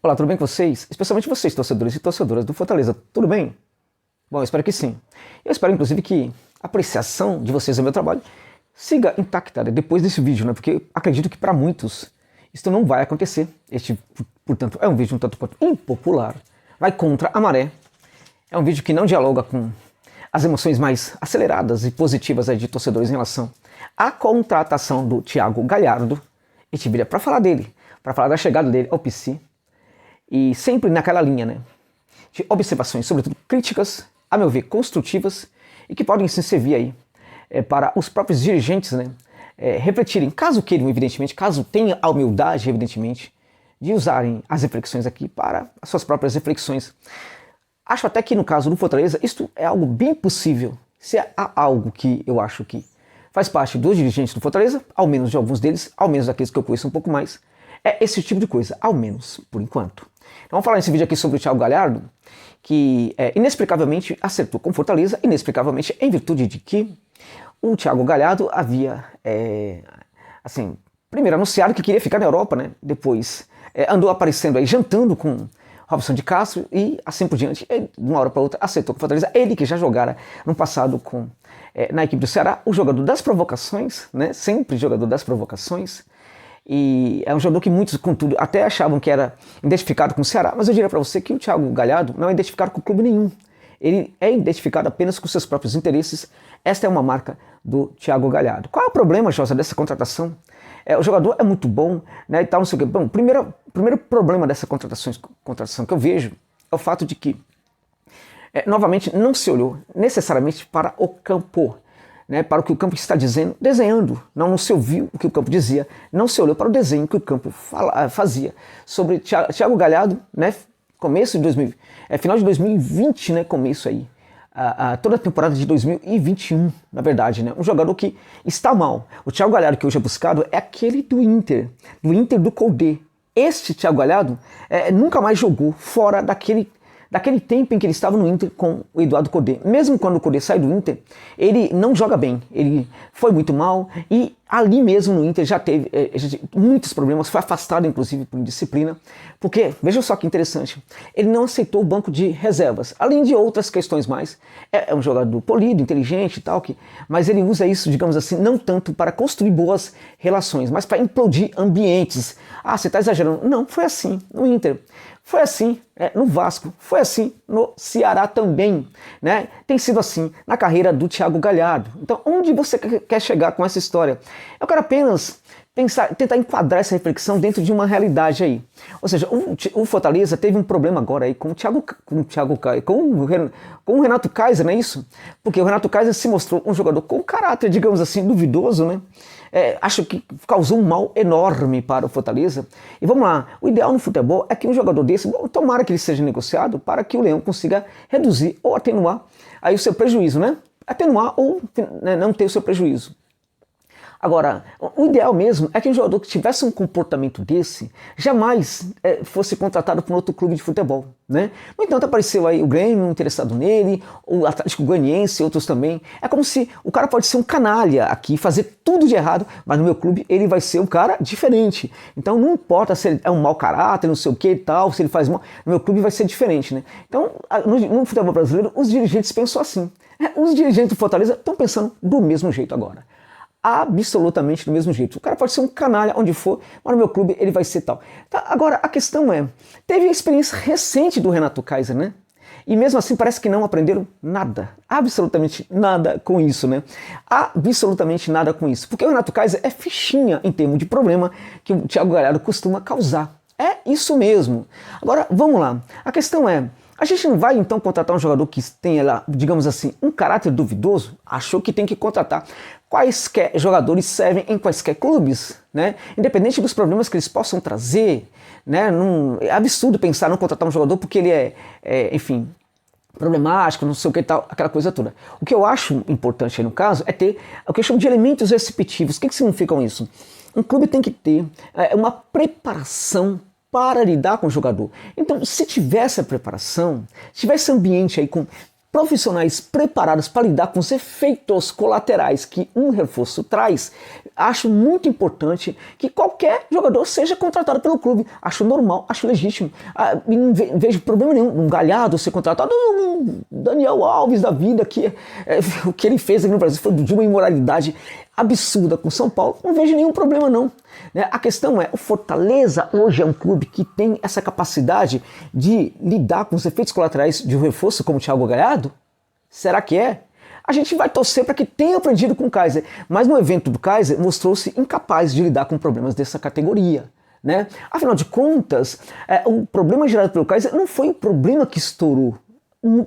Olá, tudo bem com vocês? Especialmente vocês, torcedores e torcedoras do Fortaleza, tudo bem? Bom, eu espero que sim. Eu espero, inclusive, que a apreciação de vocês ao meu trabalho siga intacta depois desse vídeo, né? Porque acredito que para muitos isso não vai acontecer. Este, portanto, é um vídeo um tanto quanto impopular, vai contra a maré. É um vídeo que não dialoga com as emoções mais aceleradas e positivas aí de torcedores em relação à contratação do Thiago Galhardo. E te viria para falar dele, para falar da chegada dele ao PC. E sempre naquela linha, né, de observações, sobretudo críticas, a meu ver, construtivas, e que podem se servir aí para os próprios dirigentes, né, refletirem, caso queiram, evidentemente, caso tenham a humildade, evidentemente, de usarem as reflexões aqui para as suas próprias reflexões. Acho até que no caso do Fortaleza, isto é algo bem possível. Se há algo que eu acho que faz parte dos dirigentes do Fortaleza, ao menos de alguns deles, ao menos daqueles que eu conheço um pouco mais, é esse tipo de coisa, ao menos por enquanto. Então vamos falar nesse vídeo aqui sobre o Thiago Galhardo, que inexplicavelmente acertou com Fortaleza, inexplicavelmente em virtude de que o Thiago Galhardo havia, assim, primeiro anunciado que queria ficar na Europa, né? Depois andou aparecendo aí, jantando com Robson de Castro e assim por diante, de uma hora para outra acertou com Fortaleza, ele que já jogara no passado na equipe do Ceará, o jogador das provocações, né? Sempre jogador das provocações. E é um jogador que muitos, contudo, até achavam que era identificado com o Ceará, mas eu diria para você que o Thiago Galhardo não é identificado com clube nenhum. Ele é identificado apenas com seus próprios interesses. Esta é uma marca do Thiago Galhardo. Qual é o problema, Josa, dessa contratação? O jogador é muito bom, né, e tal, não sei o quê. Bom, o primeiro problema dessa contratação que eu vejo é o fato de que, novamente, não se olhou necessariamente para o campo, né, para o que o campo está dizendo, desenhando. Não se ouviu o que o campo dizia, não se olhou para o desenho que o campo fazia sobre Thiago Galhardo, né, começo de final de 2020, né, começo aí, toda a temporada de 2021, na verdade, né, um jogador que está mal. O Thiago Galhardo que hoje é buscado é aquele do Inter do Coudet. Este Thiago Galhardo nunca mais jogou fora daquele tempo em que ele estava no Inter com o Eduardo Coudet. Mesmo quando o Coudet sai do Inter, ele não joga bem, ele foi muito mal e ali mesmo no Inter já teve muitos problemas, foi afastado inclusive por indisciplina, porque, veja só que interessante, ele não aceitou o banco de reservas, além de outras questões mais. É um jogador polido, inteligente e tal, mas ele usa isso, digamos assim, não tanto para construir boas relações, mas para implodir ambientes. Ah, você está exagerando. Não, foi assim no Inter. Foi assim no Vasco, foi assim no Ceará também, né? Tem sido assim na carreira do Thiago Galhardo. Então, onde você quer chegar com essa história? Eu quero apenas tentar enquadrar essa reflexão dentro de uma realidade aí. Ou seja, o Fortaleza teve um problema agora aí com o Renato Kaiser, não é isso? Porque o Renato Kaiser se mostrou um jogador com caráter, digamos assim, duvidoso, né? Acho que causou um mal enorme para o Fortaleza. E vamos lá, o ideal no futebol é que um jogador desse, tomara que ele seja negociado para que o Leão consiga reduzir ou atenuar aí o seu prejuízo, né? Atenuar ou, né, não ter o seu prejuízo. Agora, o ideal mesmo é que um jogador que tivesse um comportamento desse jamais fosse contratado por um outro clube de futebol, né? No entanto, apareceu aí o Grêmio interessado nele, o Atlético Goianiense, outros também. É como se o cara pode ser um canalha aqui, fazer tudo de errado, mas no meu clube ele vai ser um cara diferente. Então não importa se ele é um mau caráter, não sei o que e tal, se ele faz mal, no meu clube vai ser diferente, né? Então, no futebol brasileiro, os dirigentes pensam assim. Os dirigentes do Fortaleza estão pensando do mesmo jeito agora. Absolutamente do mesmo jeito. O cara pode ser um canalha onde for, mas no meu clube ele vai ser tal. Tá, agora, a questão teve a experiência recente do Renato Kaiser, né? E mesmo assim parece que não aprenderam nada, absolutamente nada com isso, né? Absolutamente nada com isso. Porque o Renato Kaiser é fichinha em termos de problema que o Thiago Galhardo costuma causar. É isso mesmo. Agora, vamos lá. A questão a gente não vai então contratar um jogador que tenha lá, digamos assim, um caráter duvidoso? Achou que tem que contratar. Quaisquer jogadores servem em quaisquer clubes, né? Independente dos problemas que eles possam trazer, né? É absurdo pensar não contratar um jogador porque ele enfim, problemático, não sei o que tal, aquela coisa toda. O que eu acho importante aí no caso é ter o que eu chamo de elementos receptivos. O que significam isso? Um clube tem que ter uma preparação para lidar com o jogador. Então, se tivesse a preparação, se tivesse ambiente aí com profissionais preparados para lidar com os efeitos colaterais que um reforço traz, acho muito importante que qualquer jogador seja contratado pelo clube. Acho normal, acho legítimo. Não vejo problema nenhum um Galhardo ser contratado, um Daniel Alves da vida, que o que ele fez aqui no Brasil foi de uma imoralidade absurda com São Paulo. Não vejo nenhum problema não. A questão é, o Fortaleza hoje é um clube que tem essa capacidade de lidar com os efeitos colaterais de um reforço como o Thiago Galhardo? Será que é? A gente vai torcer para que tenha aprendido com o Kaiser, mas no evento do Kaiser mostrou-se incapaz de lidar com problemas dessa categoria. Afinal de contas, o problema gerado pelo Kaiser não foi um problema que estourou.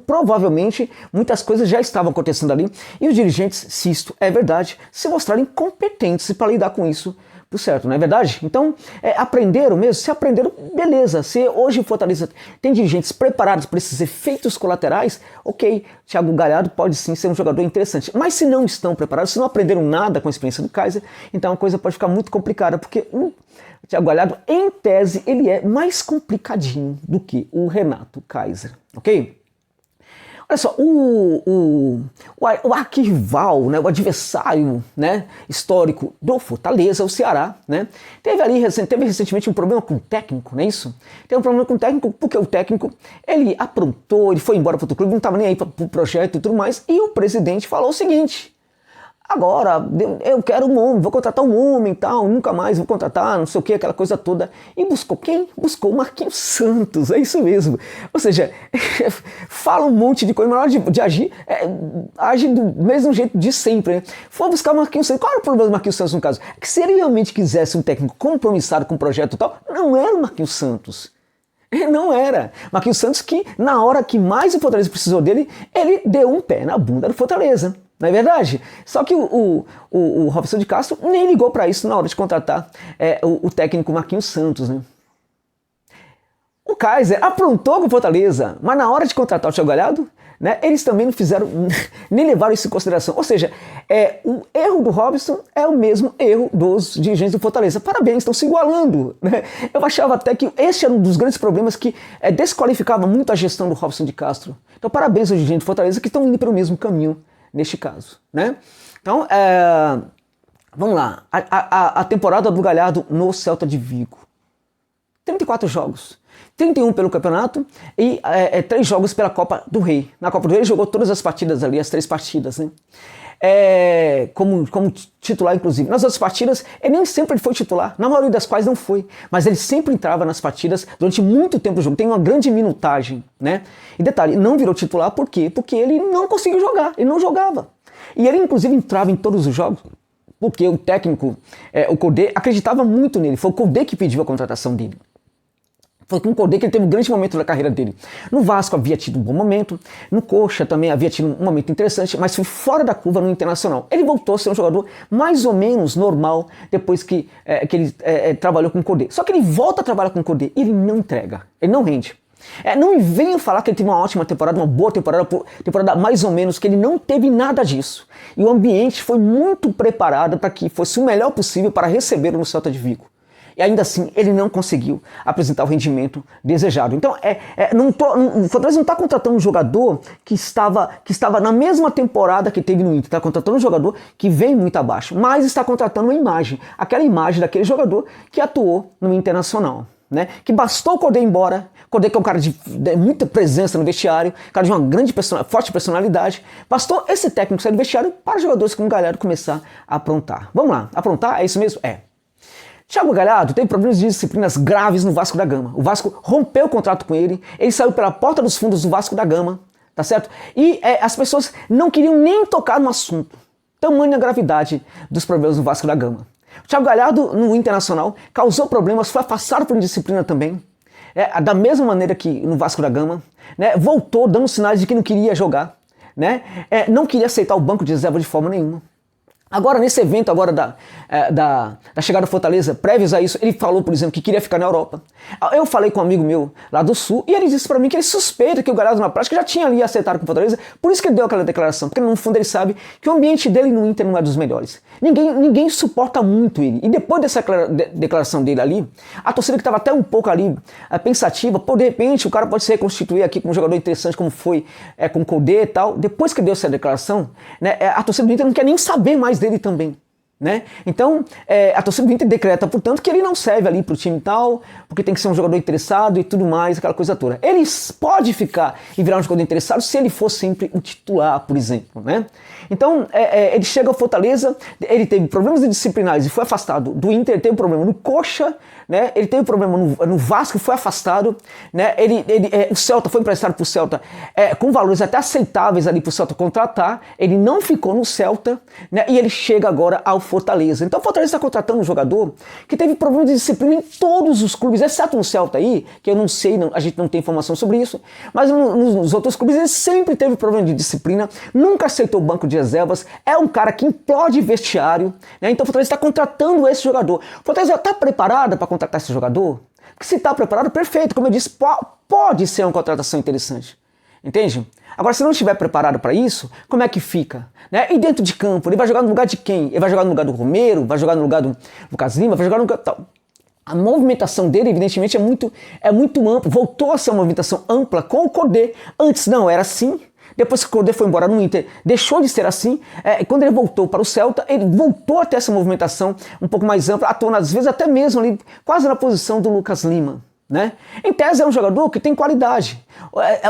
Provavelmente muitas coisas já estavam acontecendo ali e os dirigentes, se isto é verdade, se mostraram incompetentes para lidar com isso. Por certo, não é verdade? Então, aprenderam mesmo? Se aprenderam, beleza. Se hoje o Fortaleza tem dirigentes preparados para esses efeitos colaterais, ok, Thiago Galhardo pode sim ser um jogador interessante. Mas se não estão preparados, se não aprenderam nada com a experiência do Kaiser, então a coisa pode ficar muito complicada, porque o Thiago Galhardo, em tese, ele é mais complicadinho do que o Renato Kaiser, ok? Olha só, o arquival, o adversário histórico do Fortaleza, o Ceará, teve recentemente um problema com o técnico, não é isso? Teve um problema com o técnico porque o técnico, ele aprontou, ele foi embora para outro clube, não estava nem aí para o projeto e tudo mais, e o presidente falou o seguinte: agora, eu quero um homem, vou contratar um homem e tal, nunca mais vou contratar, não sei o que, aquela coisa toda. E buscou quem? Buscou o Marquinhos Santos, é isso mesmo. Ou seja, fala um monte de coisa, mas na hora de agir, age do mesmo jeito de sempre. Né? Foi buscar o Marquinhos Santos. Qual era o problema do Marquinhos Santos no caso? É que se ele realmente quisesse um técnico compromissado com o projeto e tal, não era o Marquinhos Santos. Não era. Marquinhos Santos que, na hora que mais o Fortaleza precisou dele, ele deu um pé na bunda do Fortaleza. Não é verdade? Só que o Robson de Castro nem ligou para isso na hora de contratar o técnico Marquinhos Santos. Né? O Kaiser aprontou com o Fortaleza, mas na hora de contratar o Thiago Galhardo, eles também não fizeram, nem levaram isso em consideração. Ou seja, o erro do Robson é o mesmo erro dos dirigentes do Fortaleza. Parabéns, estão se igualando. Né? Eu achava até que esse era um dos grandes problemas que desqualificava muito a gestão do Robson de Castro. Então parabéns aos dirigentes do Fortaleza que estão indo pelo mesmo caminho neste caso. Né? Então, vamos lá. A temporada do Galhardo no Celta de Vigo. 34 jogos. 31 pelo campeonato e 3 jogos pela Copa do Rei. Na Copa do Rei ele jogou todas as partidas ali, as 3 partidas, né? Como titular, inclusive. Nas outras partidas, ele nem sempre foi titular, na maioria das quais não foi, mas ele sempre entrava nas partidas durante muito tempo do jogo, tem uma grande minutagem, né? E detalhe, não virou titular por quê? Porque ele não conseguiu jogar, ele não jogava. E ele, inclusive, entrava em todos os jogos, porque o técnico, o Cudê, acreditava muito nele, foi o Cudê que pediu a contratação dele. Foi com o Cudê que ele teve um grande momento da carreira dele. No Vasco havia tido um bom momento, no Coxa também havia tido um momento interessante, mas foi fora da curva no Internacional. Ele voltou a ser um jogador mais ou menos normal depois que ele trabalhou com o Cudê. Só que ele volta a trabalhar com o Cudê e ele não entrega, ele não rende. Não me venham falar que ele teve uma ótima temporada, uma boa temporada mais ou menos, que ele não teve nada disso. E o ambiente foi muito preparado para que fosse o melhor possível para recebê-lo no Celta de Vigo. E ainda assim, ele não conseguiu apresentar o rendimento desejado. Então, o Fortaleza não está contratando um jogador que estava na mesma temporada que teve no Inter. Está contratando um jogador que vem muito abaixo, mas está contratando uma imagem. Aquela imagem daquele jogador que atuou no Internacional. Né? Que bastou o Cudê ir embora. Cudê, que é um cara de muita presença no vestiário, cara de uma grande forte personalidade. Bastou esse técnico sair do vestiário para jogadores como o Galhardo começar a aprontar. Vamos lá, aprontar? É isso mesmo? Thiago Galhardo teve problemas de disciplinas graves no Vasco da Gama. O Vasco rompeu o contrato com ele, ele saiu pela porta dos fundos do Vasco da Gama, tá certo? E as pessoas não queriam nem tocar no assunto. Tamanha gravidade dos problemas no Vasco da Gama. O Thiago Galhardo, no Internacional, causou problemas, foi afastado por indisciplina também, da mesma maneira que no Vasco da Gama, né? Voltou dando sinais de que não queria jogar, né? Não queria aceitar o banco de reserva de forma nenhuma. Agora, nesse evento agora da chegada do Fortaleza, prévios a isso, ele falou, por exemplo, que queria ficar na Europa. Eu falei com um amigo meu, lá do Sul, e ele disse para mim que ele suspeita que o Galhardo na prática já tinha ali acertado com o Fortaleza, por isso que ele deu aquela declaração, porque no fundo ele sabe que o ambiente dele no Inter não é dos melhores. Ninguém suporta muito ele. E depois dessa declaração dele ali, a torcida que estava até um pouco ali pensativa, pô, de repente o cara pode se reconstituir aqui como um jogador interessante, como foi com o Codê e tal. Depois que deu essa declaração, né, a torcida do Inter não quer nem saber mais dele também. Né? Então, a torcida do Inter decreta, portanto, que ele não serve ali pro time tal, porque tem que ser um jogador interessado e tudo mais, aquela coisa toda. Ele pode ficar e virar um jogador interessado se ele for sempre um titular, por exemplo, né? Então, ele chega ao Fortaleza, ele teve problemas disciplinares e foi afastado do Inter, ele teve um problema no Coxa, né? Ele teve um problema no Vasco, foi afastado, né? O Celta foi emprestado pro Celta com valores até aceitáveis ali pro Celta contratar, ele não ficou no Celta, né? E ele chega agora ao Fortaleza. Então o Fortaleza está contratando um jogador que teve problema de disciplina em todos os clubes, exceto no Celta aí, que eu não sei, a gente não tem informação sobre isso, mas nos outros clubes ele sempre teve problema de disciplina, nunca aceitou o banco de reservas, é um cara que implode vestiário, né? Então o Fortaleza está contratando esse jogador. O Fortaleza está preparado para contratar esse jogador? Porque se está preparado, perfeito, como eu disse, pode ser uma contratação interessante. Entende? Agora, se não estiver preparado para isso, como é que fica? Né? E dentro de campo, ele vai jogar no lugar de quem? Ele vai jogar no lugar do Romero, vai jogar no lugar do Lucas Lima, vai jogar no lugar tal. A movimentação dele, evidentemente, é muito ampla. Voltou a ser uma movimentação ampla com o Codê. Antes não, era assim. Depois que o Codê foi embora no Inter, deixou de ser assim. Quando ele voltou para o Celta, ele voltou a ter essa movimentação um pouco mais ampla, atuando às vezes até mesmo ali, quase na posição do Lucas Lima. Né? Em tese é um jogador que tem qualidade.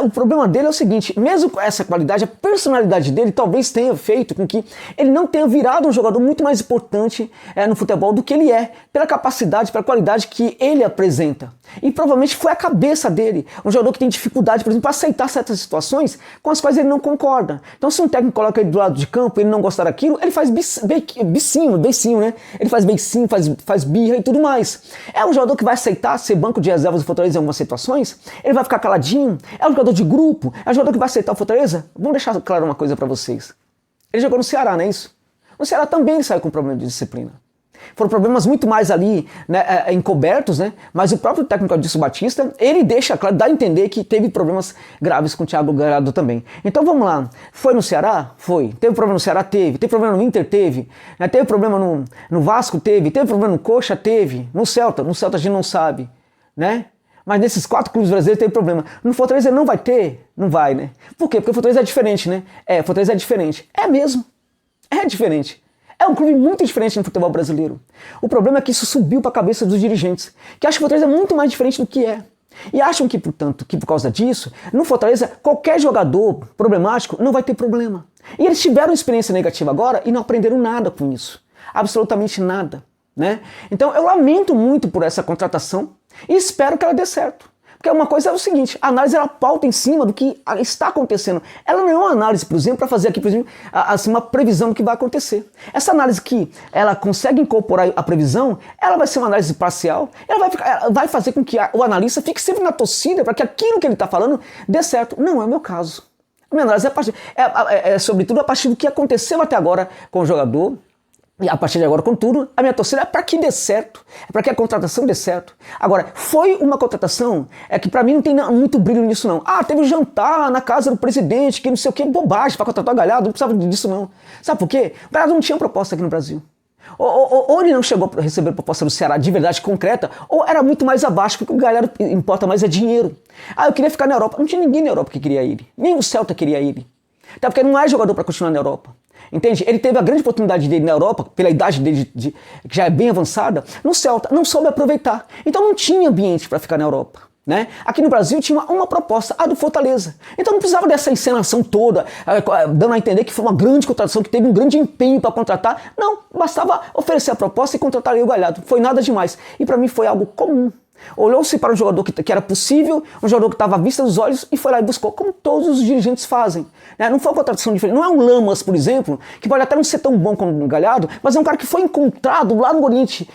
O problema dele é o seguinte, mesmo com essa qualidade, a personalidade dele talvez tenha feito com que ele não tenha virado um jogador muito mais importante no futebol do que ele é, pela capacidade, pela qualidade que ele apresenta. E provavelmente foi a cabeça dele, um jogador que tem dificuldade, por exemplo, para aceitar certas situações com as quais ele não concorda. Então se um técnico coloca ele do lado de campo e ele não gostar daquilo, ele faz beicinho, né? Ele faz beicinho, faz birra e tudo mais. É um jogador que vai aceitar ser banco de reservas do Fortaleza em algumas situações, ele vai ficar caladinho, é um jogador de grupo, é um jogador que vai aceitar o Fortaleza. Vamos deixar claro uma coisa para vocês. Ele jogou no Ceará, não é isso? No Ceará também ele saiu com problema de disciplina. Foram problemas muito mais ali, né, encobertos, né? Mas o próprio técnico Adilson Batista, ele deixa claro, dá a entender que teve problemas graves com o Thiago Galhardo também. Então vamos lá, foi no Ceará? Foi. Teve problema no Ceará? Teve. Teve problema no Inter? Teve. Teve problema no Vasco? Teve. Teve problema no Coxa? Teve. No Celta a gente não sabe, né? Mas nesses 4 clubes brasileiros teve problema. No Fortaleza ele não vai ter? Não vai, né? Por quê? Porque o Fortaleza é diferente, né? O Fortaleza é diferente. É mesmo. É diferente. É um clube muito diferente no futebol brasileiro. O problema é que isso subiu para a cabeça dos dirigentes, que acham que o Fortaleza é muito mais diferente do que é. E acham que, portanto, que por causa disso, no Fortaleza, qualquer jogador problemático não vai ter problema. E eles tiveram experiência negativa agora e não aprenderam nada com isso. Absolutamente nada. Né? Então eu lamento muito por essa contratação e espero que ela dê certo. Porque uma coisa é o seguinte, a análise ela pauta em cima do que está acontecendo. Ela não é uma análise, por exemplo, para fazer aqui, por exemplo, assim, uma previsão do que vai acontecer. Essa análise que ela consegue incorporar a previsão, ela vai ser uma análise parcial, ela vai fazer com que o analista fique sempre na torcida para que aquilo que ele está falando dê certo. Não é o meu caso. A minha análise sobretudo a partir do que aconteceu até agora com o jogador. E a partir de agora, contudo, a minha torcida é para que dê certo, é para que a contratação dê certo. Agora, foi uma contratação que para mim não tem muito brilho nisso não. Ah, teve um jantar na casa do presidente, que não sei o que, bobagem, para contratar o Galhardo, não precisava disso não. Sabe por quê? O Galhardo não tinha proposta aqui no Brasil. Ou ele não chegou a receber proposta do Ceará de verdade concreta, ou era muito mais abaixo, porque o Galhardo importa mais é dinheiro. Ah, eu queria ficar na Europa. Não tinha ninguém na Europa que queria ele. Nem o Celta queria ele. Até porque ele não é jogador para continuar na Europa. Entende? Ele teve a grande oportunidade dele na Europa, pela idade dele, que já é bem avançada, no Celta, não soube aproveitar. Então não tinha ambiente para ficar na Europa. Né? Aqui no Brasil tinha uma proposta, a do Fortaleza. Então não precisava dessa encenação toda, dando a entender que foi uma grande contratação, que teve um grande empenho para contratar. Não, bastava oferecer a proposta e contratar o Galhardo. Foi nada demais. E para mim foi algo comum. Olhou-se para um jogador que era possível, um jogador que estava à vista dos olhos e foi lá e buscou, como todos os dirigentes fazem. Né? Não foi uma contratação diferente. Não é um Lamas, por exemplo, que pode até não ser tão bom como o Galhardo, mas é um cara que foi encontrado lá no Oriente,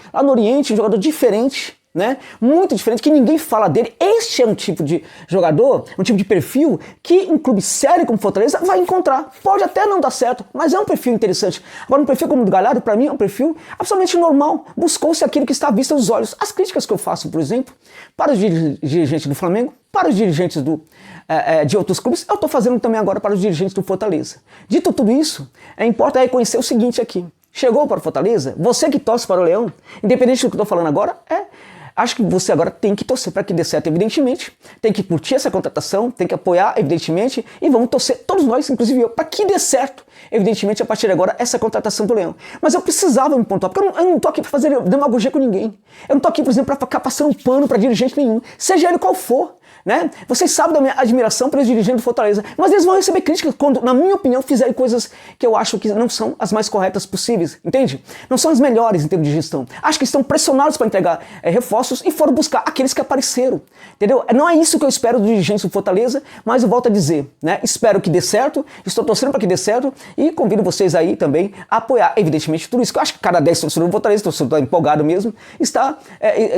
um jogador diferente, né? Muito diferente, que ninguém fala dele. Este é um tipo de jogador, um tipo de perfil que um clube sério como Fortaleza vai encontrar. Pode até não dar certo, mas é um perfil interessante. Agora, um perfil como o do Galhardo, para mim, é um perfil absolutamente normal. Buscou-se aquilo que está à vista aos olhos. As críticas que eu faço, por exemplo, para os dirigentes do Flamengo, para os dirigentes de outros clubes, eu estou fazendo também agora para os dirigentes do Fortaleza. Dito tudo isso, importa reconhecer o seguinte aqui. Chegou para o Fortaleza, você que torce para o Leão, independente do que eu estou falando agora, acho que você agora tem que torcer para que dê certo, evidentemente, tem que curtir essa contratação, tem que apoiar, evidentemente, e vamos torcer, todos nós, inclusive eu, para que dê certo, evidentemente, a partir de agora, essa contratação do Leão. Mas eu precisava me pontuar, porque eu não estou aqui para fazer demagogia com ninguém. Eu não estou aqui, por exemplo, para ficar passando pano para dirigente nenhum, seja ele qual for. Né? Vocês sabem da minha admiração pelos dirigentes do Fortaleza, mas eles vão receber críticas quando, na minha opinião, fizerem coisas que eu acho que não são as mais corretas possíveis, entende? Não são as melhores em termos de gestão. Acho que estão pressionados para entregar reforços e foram buscar aqueles que apareceram, entendeu? Não é isso que eu espero dos dirigentes do Fortaleza, mas eu volto a dizer, né? Espero que dê certo, estou torcendo para que dê certo e convido vocês aí também a apoiar, evidentemente, tudo isso, que eu acho que cada 10 torcedores do Fortaleza, torcedor empolgado mesmo,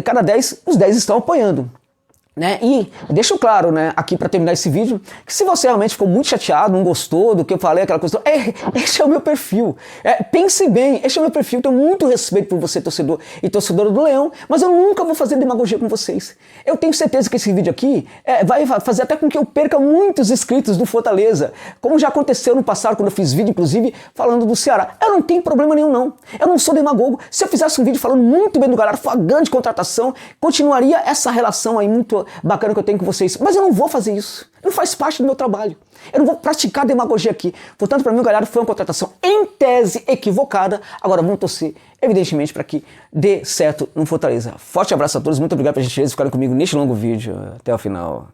cada 10, os 10 estão apoiando. Né? E deixo claro, né, aqui para terminar esse vídeo, que se você realmente ficou muito chateado, não gostou do que eu falei, aquela coisa, este é o meu perfil. Pense bem, este é o meu perfil, tenho muito respeito por você, torcedor e torcedora do Leão, mas eu nunca vou fazer demagogia com vocês. Eu tenho certeza que esse vídeo aqui vai fazer até com que eu perca muitos inscritos do Fortaleza, como já aconteceu no passado, quando eu fiz vídeo, inclusive, falando do Ceará. Eu não tenho problema nenhum, não. Eu não sou demagogo. Se eu fizesse um vídeo falando muito bem do Galhardo, foi uma grande contratação, continuaria essa relação aí muito bacana que eu tenho com vocês, mas eu não vou fazer isso, não faz parte do meu trabalho, eu não vou praticar demagogia aqui, portanto para mim o Galhardo foi uma contratação em tese equivocada, agora vamos torcer evidentemente para que dê certo no Fortaleza. Forte abraço a todos, muito obrigado pela gentileza de ficarem comigo neste longo vídeo, até o final.